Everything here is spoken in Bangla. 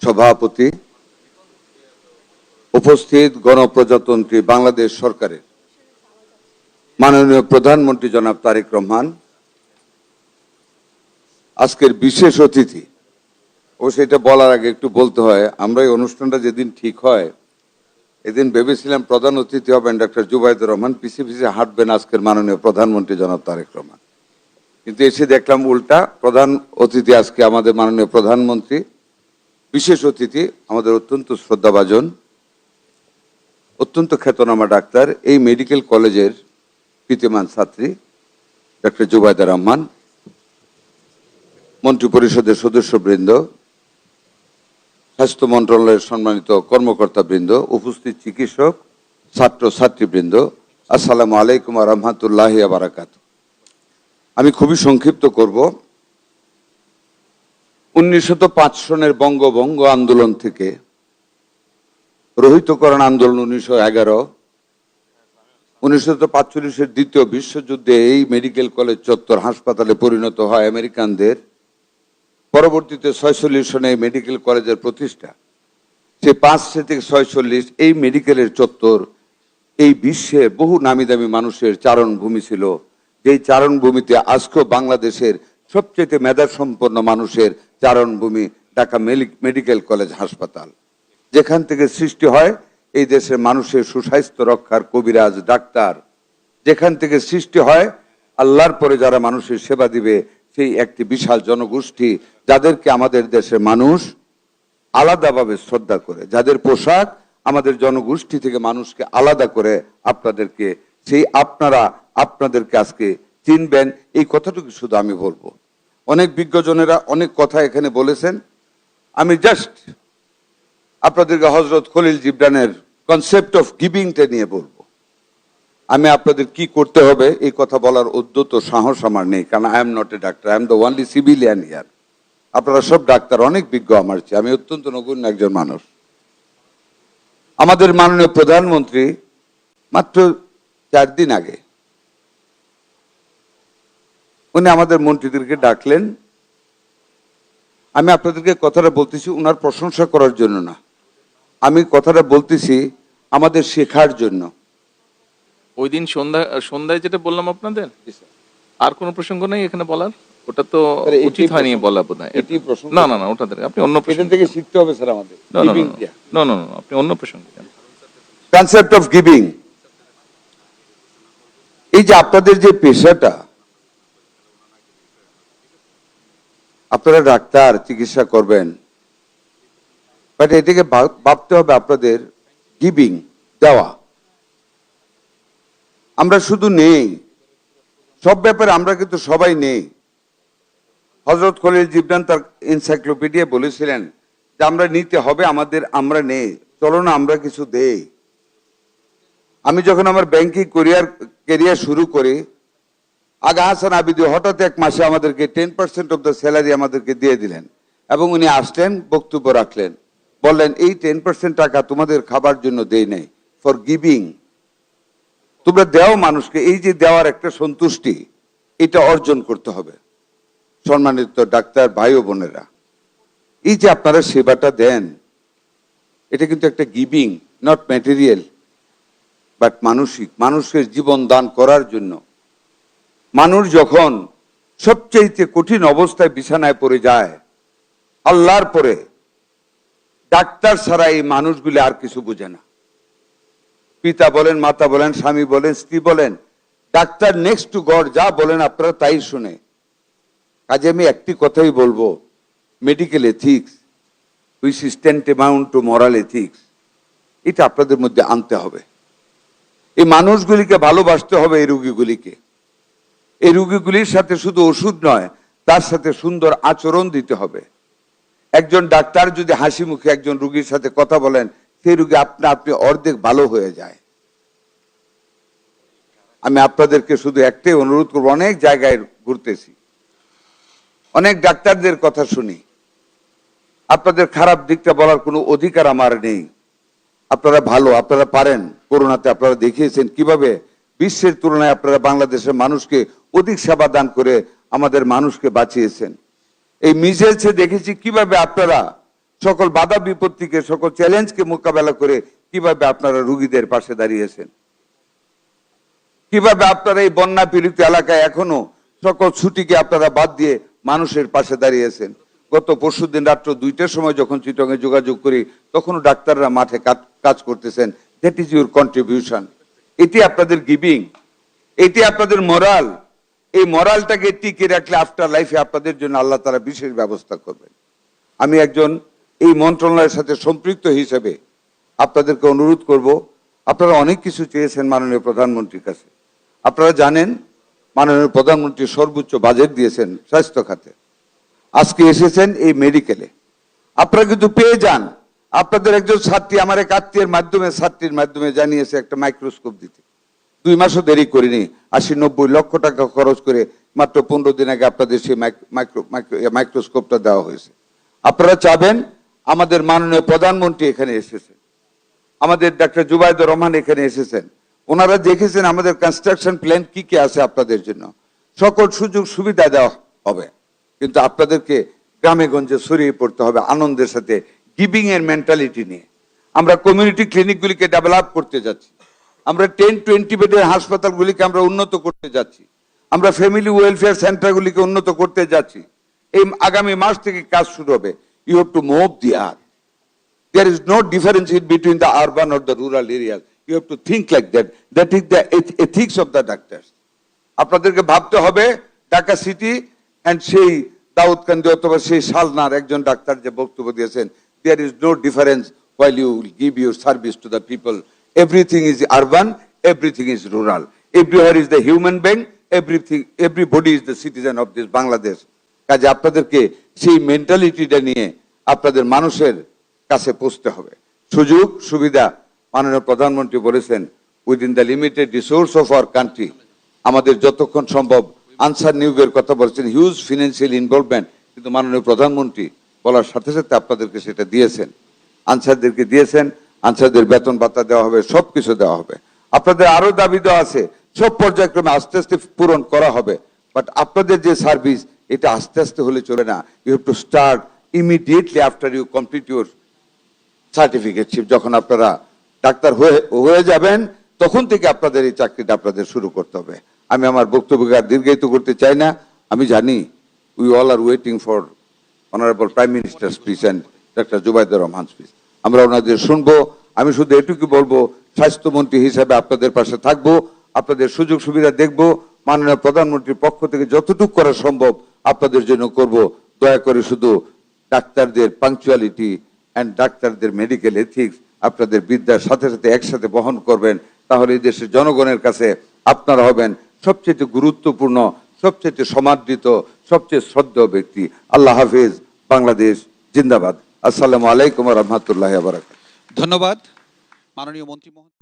সভাপতি, উপস্থিত গণপ্রজাতন্ত্রী বাংলাদেশ সরকারের মাননীয় প্রধানমন্ত্রী জনাব তারেক রহমান, আজকের বিশেষ অতিথি। অবশ্যই এটা বলার আগে একটু বলতে হয়, আমরা এই অনুষ্ঠানটা যেদিন ঠিক হয় এদিন ভেবেছিলাম প্রধান অতিথি হবেন ডক্টর জুবাইদুর রহমান, পিছিয়ে পিছিয়ে হাঁটবেন আজকের মাননীয় প্রধানমন্ত্রী জনাব তারেক রহমান। কিন্তু এসে দেখলাম উল্টা, প্রধান অতিথি আজকে আমাদের মাননীয় প্রধানমন্ত্রী, বিশেষ অতিথি আমাদের অত্যন্ত শ্রদ্ধাভাজন, অত্যন্ত খ্যাতনামা ডাক্তার, এই মেডিকেল কলেজের কৃতিমান ছাত্রী ডক্টর জুবাইদা রহমান, মন্ত্রী পরিষদের সদস্যবৃন্দ, স্বাস্থ্য মন্ত্রণালয়ের সম্মানিত কর্মকর্তাবৃন্দ, উপস্থিত চিকিৎসক, ছাত্র ছাত্রীবৃন্দ, আসসালামু আলাইকুম ওয়া রাহমাতুল্লাহি ওয়া বারাকাতুহু। আমি খুবই সংক্ষিপ্ত করব। 1905 সনের বঙ্গভঙ্গ আন্দোলন থেকে রহিতকরণ আন্দোলন 1911, 1945-এর দ্বিতীয় বিশ্বযুদ্ধে এই মেডিকেল কলেজ চত্বর হাসপাতালে পরিণত হয় আমেরিকানদের, পরবর্তীতে 46 সনে এই মেডিকেল কলেজের প্রতিষ্ঠা। সে 5 থেকে 46 এই মেডিকেলের চত্বর এই বিশ্বের বহু নামি দামি মানুষের চারণভূমি ছিল, যেই চারণভূমিতে আজকেও বাংলাদেশের সবচেয়ে মেধাসম্পন্ন মানুষের চারণভূমি ঢাকা মেডিকেল কলেজ হাসপাতাল, যেখান থেকে সৃষ্টি হয় এই দেশের মানুষের সুস্বাস্থ্য রক্ষার কবিরাজ ডাক্তার, যেখান থেকে সৃষ্টি হয় আল্লাহর পরে যারা মানুষের সেবা দিবে সেই একটি বিশাল জনগোষ্ঠী, যাদেরকে আমাদের দেশের মানুষ আলাদাভাবে শ্রদ্ধা করে, যাদের পোশাক আমাদের জনগোষ্ঠী থেকে মানুষকে আলাদা করে আপনাদেরকে, সেই আপনাদেরকে আজকে চিনবেন, এই কথাটুকু শুধু আমি বলবো। অনেক বিজ্ঞজনেরা অনেক কথা এখানে বলেছেন, আমি জাস্ট আপনাদেরকে হযরত খলিল জিবরানের কনসেপ্ট অফ গিভিংটা নিয়ে বলবো। আমি আপনাদের কি করতে হবে এই কথা বলার উদ্যত সাহস আমার নেই, কারণ I am not a doctor, I am the only civilian here. আপনারা সব ডাক্তার, অনেক বিজ্ঞ আমার চেয়ে, আমি অত্যন্ত নগণ্য একজন মানুষ। আমাদের মাননীয় প্রধানমন্ত্রী মাত্র 4 দিন আগে উনি আমাদের মন্ত্রীদেরকে ডাকলেন। আমি আপনাদেরকে কথাটা বলতেছি উনার প্রশংসা করার জন্য না, আমি কথাটা বলতেছি আমাদের শেখার জন্য। ওই দিন সন্ধ্যায় যেটা বললাম আপনাদের, আর কোনো প্রসঙ্গ নেই এখানে বলার? ওটা তো উচিত হয়নি বলা বোধহয়। না না না, ওটা আপনি অন্য প্রসঙ্গ থেকে শিখতে হবে স্যার আমাদের। না না না, আপনি অন্য প্রসঙ্গ। কনসেপ্ট অফ গিভিং, এই যে আপনাদের যে পেশাটা, আপনারা ডাক্তার, চিকিৎসা করবেন, বাট এটাকে ভাবতে হবে আপনাদের গিভিং, দেওয়া। আমরা শুধু নেই, সব ব্যাপারে আমরা কিন্তু সবাই নেই। হযরত খলিল জিবরান তার এনসাইক্লোপিডিয়া বলেছিলেন যে আমরা নিতে হবে আমাদের, আমরা নেই, চলো না আমরা কিছু দেই। আমি যখন আমার ব্যাংকিং ক্যারিয়ার শুরু করি, আগা হাসান আবিদি হঠাৎ এক মাসে আমাদেরকে 10% অফ দ্য স্যালারি আমাদেরকে দিয়ে দিলেন, এবং উনি আসলেন, বক্তব্য রাখলেন, বললেন এই 10% টাকা তোমাদের খাবার জন্য দেই নাই, ফর গিভিং। তোমরা দেও মানুষকে, এই যে দেওয়ার একটা সন্তুষ্টি, এটা অর্জন করতে হবে। সম্মানিত ডাক্তার ভাই ও বোনেরা, এই যে আপনারা সেবাটা দেন, এটা কিন্তু একটা গিভিং, নট ম্যাটেরিয়াল বাট মানসিক, মানুষের জীবন দান করার জন্য। মানুষ যখন সবচেয়ে কঠিন অবস্থায় বিছানায় পড়ে যায়, আল্লাহর পরে ডাক্তার ছাড়া এই মানুষগুলি আর কিছু বুঝে না। পিতা বলেন, মাতা বলেন, স্বামী বলেন, স্ত্রী বলেন, ডাক্তার নেক্সট টু গড, যা বলেন আপনারা তাই শুনে। কাজে আমি একটি কথাই বলবো, medical ethics which is tantamount to moral ethics, এটা আপনাদের মধ্যে আনতে হবে। এই মানুষগুলিকে ভালোবাসতে হবে, এই রোগীগুলিকে। এই রোগীগুলির সাথে শুধু ওষুধ নয়, তার সাথে সুন্দর আচরণ দিতে হবে। একজন ডাক্তার যদি হাসি মুখে একজন রোগীর সাথে কথা বলেন, সেই রোগী আপনি অর্ধেক ভালো হয়ে যায়। আমি আপনাদেরকে শুধু একটাই অনুরোধ করবো, অনেক জায়গায় ঘুরতেছি, অনেক ডাক্তারদের কথা শুনি, আপনাদের খারাপ দিকটা বলার কোনো অধিকার আমার নেই। আপনারা ভালো, আপনারা পারেন। করোনাতে আপনারা দেখিয়েছেন কিভাবে বিশ্বের তুলনায় আপনারা বাংলাদেশের মানুষকে অধিক সেবা দান করে আমাদের মানুষকে বাঁচিয়েছেন। এই মিজেলসে দেখেছি কিভাবে আপনারা সকল বাধা বিপত্তিকে, সকল চ্যালেঞ্জকে মোকাবেলা করে কিভাবে আপনারা রুগীদের পাশে দাঁড়িয়েছেন, কিভাবে আপনারা এই বন্যা পীড়িত এলাকায় এখনো সকল ছুটিকে আপনারা বাদ দিয়ে মানুষের পাশে দাঁড়িয়েছেন। গত পরশুদিন রাত্র 2টার সময় যখন চিটংয়ে যোগাযোগ করি, তখনও ডাক্তাররা মাঠে কাজ করতেছেন। That is your contribution. এটি আপনাদের গিভিং, এটি আপনাদের মোরাল। এই মোরালটাকে টিকে রাখলে আফটার লাইফে আপনাদের জন্য আল্লাহ তাআলা বিশেষ ব্যবস্থা করবেন। আমি একজন এই মন্ত্রণালয়ের সাথে সম্পৃক্ত হিসেবে আপনাদেরকে অনুরোধ করব, আপনারা অনেক কিছু চেয়েছেন মাননীয় প্রধানমন্ত্রীর কাছে। আপনারা জানেন মাননীয় প্রধানমন্ত্রী সর্বোচ্চ বাজেট দিয়েছেন স্বাস্থ্য খাতে। আজকে এসেছেন এই মেডিকেলে, আপনারা কিন্তু পেয়ে যান। আপনাদের একজন ছাত্রী আমার এক আত্মীয়ের মাধ্যমে, ছাত্রীর মাধ্যমে জানিয়েছে একটা মাইক্রোস্কোপ দিতে। 2 মাসও দেরি করিনি, 80-90 লক্ষ টাকা খরচ করে মাত্র 15 দিন আগে আপনাদের সেই মাইক্রোস্কোপটা দেওয়া হয়েছে। আপনারা চাবেন, আমাদের মাননীয় প্রধানমন্ত্রী এখানে এসেছেন, আমাদের ডাক্তার জুবাইদুর রহমান এখানে এসেছেন। ওনারা দেখেছেন আমাদের কনস্ট্রাকশন প্ল্যান কি কি আছে আপনাদের জন্য, সকল সুযোগ সুবিধা দেওয়া হবে। কিন্তু আপনাদেরকে গ্রামে গঞ্জে ছড়িয়ে পড়তে হবে আনন্দের সাথে, গিভিং এর মেন্টালিটি নিয়ে। আমরা কমিউনিটি ক্লিনিকগুলিকে ডেভেলপ করতে যাচ্ছি, আমরা 10-20 বেডের হাসপাতালগুলিকে আমরা উন্নত করতে যাচ্ছি, আমরা ফ্যামিলি ওয়েলফেয়ার সেন্টারগুলিকে উন্নত করতে যাচ্ছি। এই আগামী মাস থেকে কাজ শুরু হবে। You have to move the earth. There is no difference in between the urban or the rural areas. You have to think like that. That is the ethics of the doctors. আপনাদেরকে ভাবতে হবে ঢাকা সিটি এন্ড সেই দাউদকান্দি অথবা সেই শালনার একজন ডাক্তার যে বক্তব্য দিয়েছেন, there is no difference while you give your service to the people. Everything is urban, everything is rural. Everywhere is the human being, everybody is the citizen of this Bangladesh. কাজে আপনাদেরকে সেই মেন্টালিটিটা নিয়ে আপনাদের মানুষের কাছে পৌঁছতে হবে। সুযোগ সুবিধা মাননীয় প্রধানমন্ত্রী বলেছেন, within the limited resource of our country, আমাদের যতক্ষণ সম্ভব আনসার নিয়োগের কথা বলছেন, হিউজ ফিনান্সিয়াল ইনভলভমেন্ট, কিন্তু মাননীয় প্রধানমন্ত্রী বলার সাথে সাথে আপনাদেরকে সেটা দিয়েছেন, আনসারদেরকে দিয়েছেন। আনসারদের বেতন ভাতা দেওয়া হবে, সবকিছু দেওয়া হবে। আপনাদের আরো দাবি দেওয়া আছে, সব পর্যায়ক্রমে আস্তে আস্তে পূরণ করা হবে। বাট আপনাদের যে সার্ভিস, এটা আস্তে আস্তে হলে চলে না। You have to start immediately after you complete your certificateship. যখন আপনারা ডাক্তার হয়ে যাবেন, তখন থেকে আপনাদের এই চাকরিটা আপনাদের শুরু করতে হবে। আমি আমার বক্তব্যকে আর দীর্ঘায়িত করতে চাই না। আমি জানি we all R waiting for honourable prime minister speech and doctor Zubaidur Rahman speech. আমরা ওনাদের শুনবো। আমি শুধু এটুকু বলবো, স্বাস্থ্যমন্ত্রী হিসাবে আপনাদের পাশে থাকবো, আপনাদের সুযোগ সুবিধা দেখবো। মাননীয় প্রধানমন্ত্রীর পক্ষ থেকে যতটুকু করা সম্ভব আপনাদের জন্য করব। দয়া করে শুধু ডাক্তারদের পাংচুয়ালিটি অ্যান্ড ডাক্তারদের মেডিকেল এথিক্স আপনাদের বিদ্যার সাথে সাথে একসাথে বহন করবেন। তাহলে এই দেশের জনগণের কাছে আপনারা হবেন সবচেয়ে গুরুত্বপূর্ণ, সবচেয়ে সমাদৃত, সবচেয়ে শ্রদ্ধেয় ব্যক্তি। আল্লাহ হাফিজ। বাংলাদেশ জিন্দাবাদ। আসসালামু আলাইকুম ওয়া রাহমাতুল্লাহি ওয়া বারাকাতুহু। ধন্যবাদ মাননীয় মন্ত্রী মহোদয়।